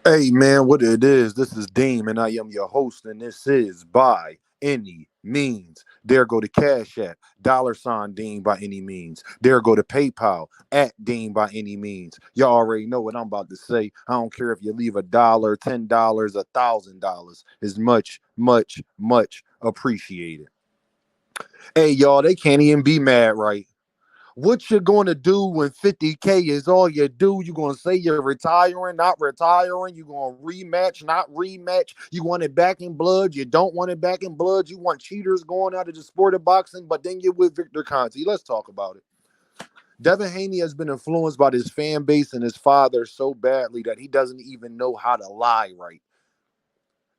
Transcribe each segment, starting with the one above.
Hey man, what it is? This is Dean, and I am your host, and this is By Any Means. There go to Cash App, $ Dean by any means. There go to PayPal at Dean by any means. Y'all already know what I'm about to say. I don't care if you leave $1, $10, $1,000. Is much appreciated. Hey y'all, they can't even be mad, right? What you going to do when 50K is all you do? You going to say you're retiring, not retiring? You going to rematch, not rematch? You want it back in blood? You don't want it back in blood? You want cheaters going out of the sport of boxing, but then you're with Victor Conti. Let's talk about it. Devin Haney has been influenced by his fan base and his father so badly that he doesn't even know how to lie right.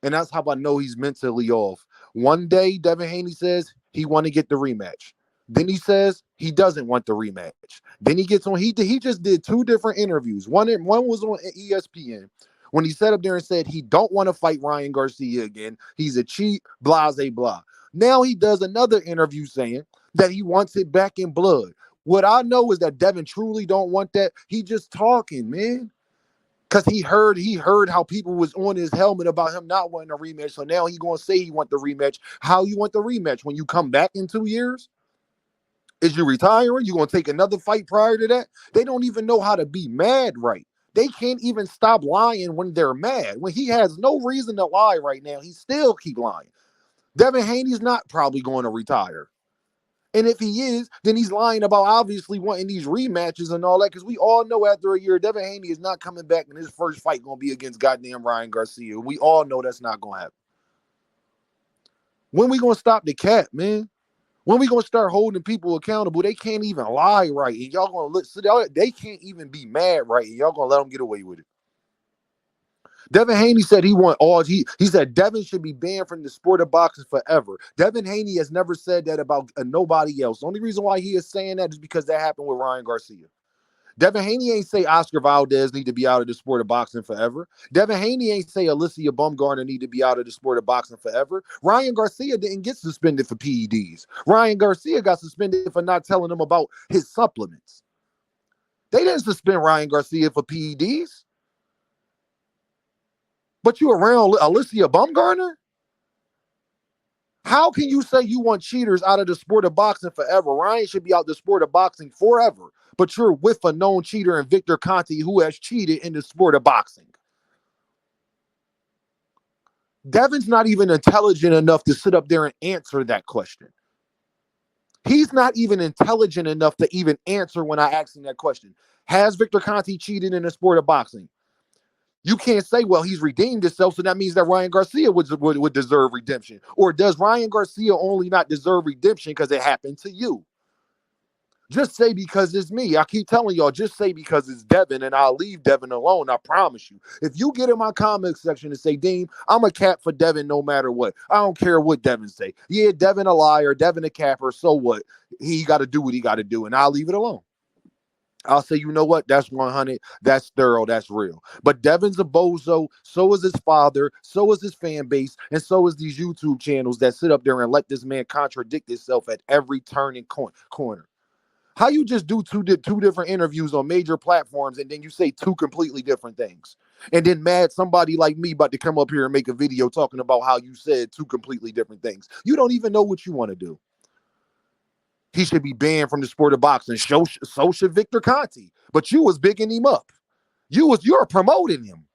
And that's how I know he's mentally off. One day, Devin Haney says he want to get the rematch. Then he says he doesn't want the rematch. Then he gets on. He just did two different interviews. One was on ESPN when he sat up there and said he don't want to fight Ryan Garcia again. He's a cheat, blah, blah, blah. Now he does another interview saying that he wants it back in blood. What I know is that Devin truly don't want that. He just talking, man. Cause he heard how people was on his helmet about him not wanting a rematch. So now he gonna say he want the rematch. How you want the rematch? When you come back in 2 years? Is you retiring? You gonna take another fight prior to that? They don't even know how to be mad right. They can't even stop lying when they're mad. When he has no reason to lie right now, he still keep lying. Devin Haney's not probably going to retire. And if he is, then he's lying about obviously wanting these rematches and all that. Because we all know after a year, Devin Haney is not coming back, and his first fight going to be against goddamn Ryan Garcia. We all know that's not going to happen. When we going to stop the cat, man? When we going to start holding people accountable? They can't even lie right. And y'all going to listen. They can't even be mad right. And y'all going to let them get away with it. Devin Haney said he said Devin should be banned from the sport of boxing forever. Devin Haney has never said that about nobody else. The only reason why he is saying that is because that happened with Ryan Garcia. Devin Haney ain't say Oscar Valdez need to be out of the sport of boxing forever. Devin Haney ain't say Alicia Bumgarner need to be out of the sport of boxing forever. Ryan Garcia didn't get suspended for PEDs. Ryan Garcia got suspended for not telling them about his supplements. They didn't suspend Ryan Garcia for PEDs. But you around Alicia Bumgarner? How can you say you want cheaters out of the sport of boxing forever? Ryan should be out the sport of boxing forever. But you're with a known cheater in Victor Conti who has cheated in the sport of boxing. Devin's not even intelligent enough to sit up there and answer that question. He's not even intelligent enough to even answer when I ask him that question. Has Victor Conti cheated in the sport of boxing? You can't say, well, he's redeemed himself, so that means that Ryan Garcia would deserve redemption. Or does Ryan Garcia only not deserve redemption because it happened to you? Just say because it's me. I keep telling y'all, just say because it's Devin, and I'll leave Devin alone. I promise you. If you get in my comment section and say, Dean, I'm a cap for Devin no matter what. I don't care what Devin say. Yeah, Devin a liar, Devin a capper, so what? He got to do what he got to do, and I'll leave it alone. I'll say, you know what? That's 100. That's thorough. That's real. But Devin's a bozo. So is his father. So is his fan base. And so is these YouTube channels that sit up there and let this man contradict himself at every turn and corner. How you just do two different interviews on major platforms and then you say two completely different things? And then mad somebody like me about to come up here and make a video talking about how you said two completely different things. You don't even know what you want to do. He should be banned from the sport of boxing. So should Victor Conti. But you was bigging him up. You're promoting him.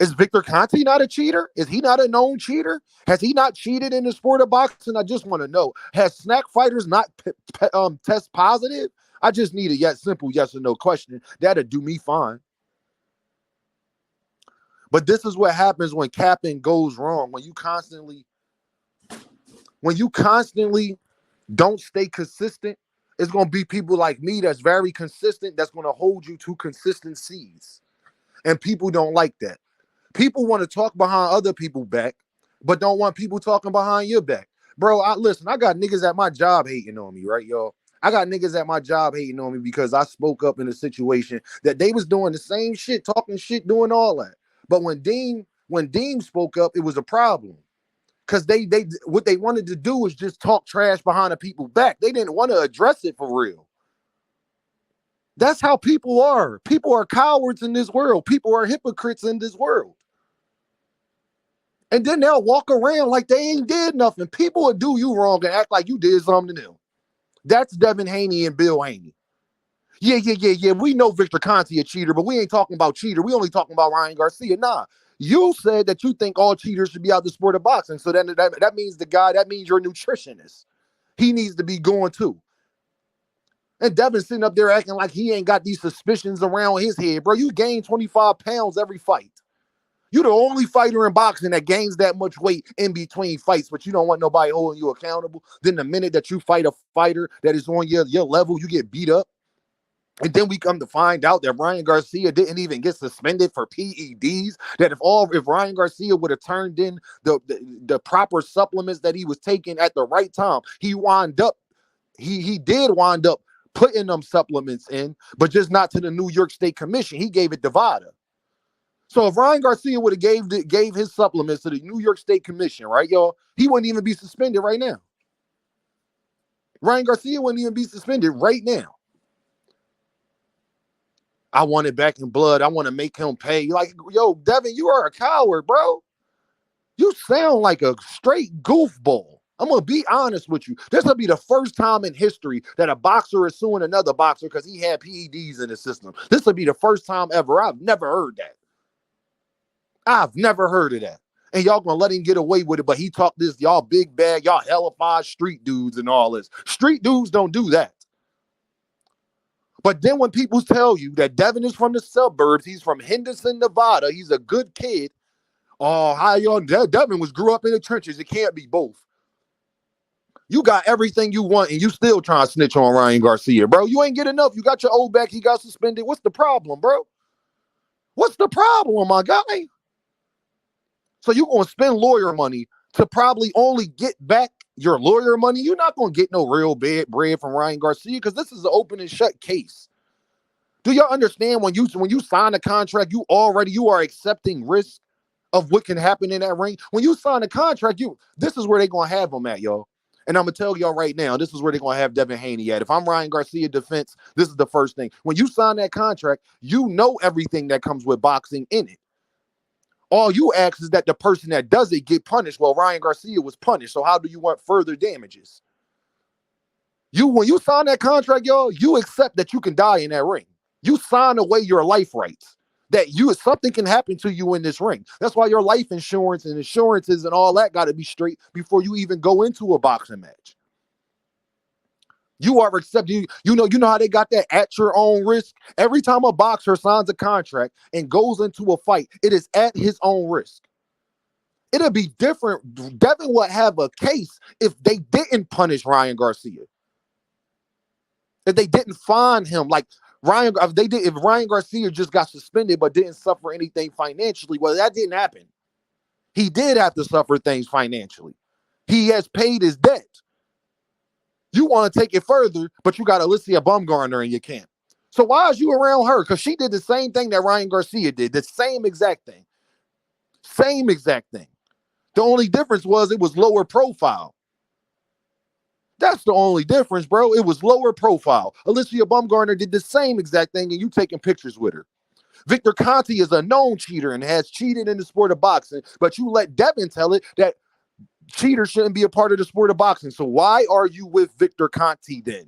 Is Victor Conti not a cheater? Is he not a known cheater? Has he not cheated in the sport of boxing? I just want to know. Has snack fighters not test positive? I just need a simple yes or no question. That'll do me fine. But this is what happens when capping goes wrong. When you constantly don't stay consistent, it's going to be people like me that's very consistent that's going to hold you to consistencies. And people don't like that. People want to talk behind other people's back, but don't want people talking behind your back. Bro, listen, I got niggas at my job hating on me, right, y'all? I got niggas at my job hating on me because I spoke up in a situation that they was doing the same shit, talking shit, doing all that. But when Dean spoke up, it was a problem. Because they what they wanted to do was just talk trash behind the people's back. They didn't want to address it for real. That's how people are. People are cowards in this world. People are hypocrites in this world. And then they'll walk around like they ain't did nothing. People will do you wrong and act like you did something to them. That's Devin Haney and Bill Haney. Yeah. We know Victor Conti a cheater, but we ain't talking about cheater. We only talking about Ryan Garcia. Nah. You said that you think all cheaters should be out the sport of boxing. So then that means that means your nutritionist. He needs to be going too. And Devin sitting up there acting like he ain't got these suspicions around his head. Bro, you gain 25 pounds every fight. You're the only fighter in boxing that gains that much weight in between fights, but you don't want nobody holding you accountable. Then the minute that you fight a fighter that is on your level, you get beat up. And then we come to find out that Ryan Garcia didn't even get suspended for PEDs. That if Ryan Garcia would have turned in the proper supplements that he was taking at the right time, he did wind up putting them supplements in, but just not to the New York State Commission. He gave it to VADA. So if Ryan Garcia would have gave his supplements to the New York State Commission, right, y'all, he wouldn't even be suspended right now. Ryan Garcia wouldn't even be suspended right now. I want it back in blood. I want to make him pay. Like, yo, Devin, you are a coward, bro. You sound like a straight goofball. I'm going to be honest with you. This will be the first time in history that a boxer is suing another boxer because he had PEDs in his system. This will be the first time ever. I've never heard that. I've never heard of that. And y'all gonna let him get away with it, but he talked this, y'all big bag, y'all hellified street dudes and all this. Street dudes don't do that. But then when people tell you that Devin is from the suburbs, he's from Henderson, Nevada, he's a good kid. Oh, hi, y'all. Devin grew up in the trenches. It can't be both. You got everything you want, and you still trying to snitch on Ryan Garcia, bro. You ain't get enough. You got your old back. He got suspended. What's the problem, bro? What's the problem, my guy? So you're going to spend lawyer money to probably only get back your lawyer money. You're not going to get no real bread from Ryan Garcia because this is an open and shut case. Do y'all understand when you sign a contract, you are accepting risk of what can happen in that ring? When you sign a contract, this is where they're going to have them at, y'all. And I'm going to tell y'all right now, this is where they're going to have Devin Haney at. If I'm Ryan Garcia defense, this is the first thing. When you sign that contract, you know everything that comes with boxing in it. All you ask is that the person that does it get punished. Well, Ryan Garcia was punished. So how do you want further damages? When you sign that contract, y'all, you accept that you can die in that ring. You sign away your life rights. That something can happen to you in this ring. That's why your life insurance and insurances and all that got to be straight before you even go into a boxing match. You are accepting, you know how they got that at your own risk. Every time a boxer signs a contract and goes into a fight, it is at his own risk. It'll be different. Devin would have a case if they didn't punish Ryan Garcia. If they didn't fine him, like if Ryan Garcia just got suspended but didn't suffer anything financially, well, that didn't happen. He did have to suffer things financially. He has paid his debt. You want to take it further, but you got Alicia Bumgarner in your camp. So why is you around her? Because she did the same thing that Ryan Garcia did. The same exact thing. Same exact thing. The only difference was it was lower profile. That's the only difference, bro. It was lower profile. Alicia Bumgarner did the same exact thing, and you taking pictures with her. Victor Conti is a known cheater and has cheated in the sport of boxing, but you let Devin tell it that cheaters shouldn't be a part of the sport of boxing. So why are you with Victor Conti then?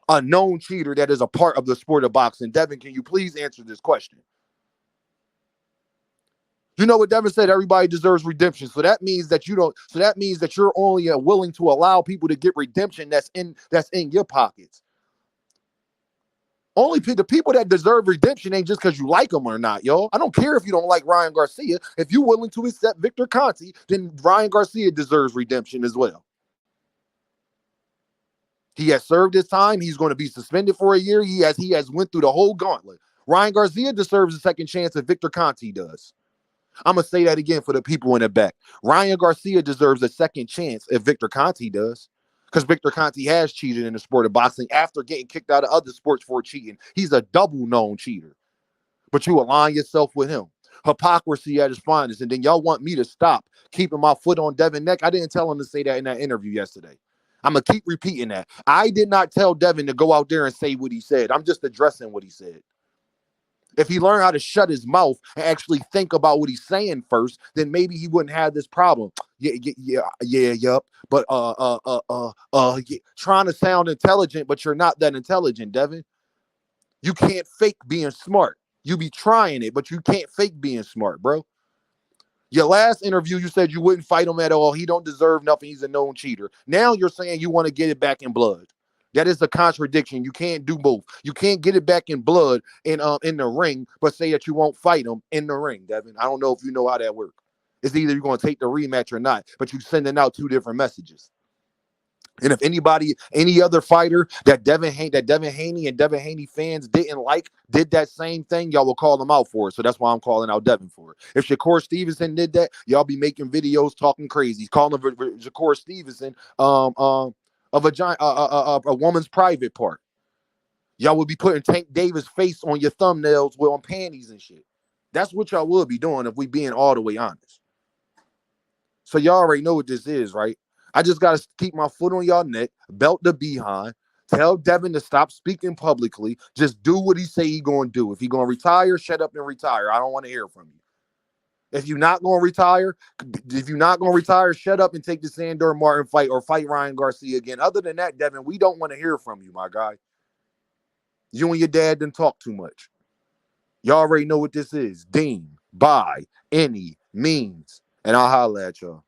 A known cheater that is a part of the sport of boxing. Devin, can you please answer this question? You know what Devin said? Everybody deserves redemption. So that means that you're only willing to allow people to get redemption that's in your pockets. Only the people that deserve redemption ain't just because you like them or not, yo. I don't care if you don't like Ryan Garcia. If you're willing to accept Victor Conti, then Ryan Garcia deserves redemption as well. He has served his time. He's going to be suspended for a year. He has went through the whole gauntlet. Ryan Garcia deserves a second chance if Victor Conti does. I'm going to say that again for the people in the back. Ryan Garcia deserves a second chance if Victor Conti does. Because Victor Conti has cheated in the sport of boxing after getting kicked out of other sports for cheating. He's a double known cheater. But you align yourself with him. Hypocrisy at its finest. And then y'all want me to stop keeping my foot on Devin's neck. I didn't tell him to say that in that interview yesterday. I'm going to keep repeating that. I did not tell Devin to go out there and say what he said. I'm just addressing what he said. If he learned how to shut his mouth and actually think about what he's saying first, then maybe he wouldn't have this problem. Yup. But trying to sound intelligent, but you're not that intelligent, Devin. You can't fake being smart. You be trying it, but you can't fake being smart, bro. Your last interview, you said you wouldn't fight him at all. He don't deserve nothing. He's a known cheater. Now you're saying you want to get it back in blood. That is a contradiction. You can't do both. You can't get it back in blood in the ring, but say that you won't fight him in the ring, Devin. I don't know if you know how that works. It's either you're going to take the rematch or not, but you're sending out two different messages. And if any other fighter that Devin Haney and Devin Haney fans didn't like, did that same thing, y'all will call them out for it. So that's why I'm calling out Devin for it. If Shakurstevenson did that, y'all be making videos talking crazy, calling Shakurstevenson a woman's private part. Y'all would be putting Tank Davis' face on your thumbnails with on panties and shit. That's what y'all would be doing if we being all the way honest. So y'all already know what this is, right? I just got to keep my foot on y'all neck, belt the behind, tell Devin to stop speaking publicly. Just do what he say he going to do. If he going to retire, shut up and retire. I don't want to hear from you. If you're not going to retire, shut up and take the Sandor Martin fight or fight Ryan Garcia again. Other than that, Devin, we don't want to hear from you, my guy. You and your dad didn't talk too much. Y'all already know what this is. Dean, by any means. And I'll holler at y'all.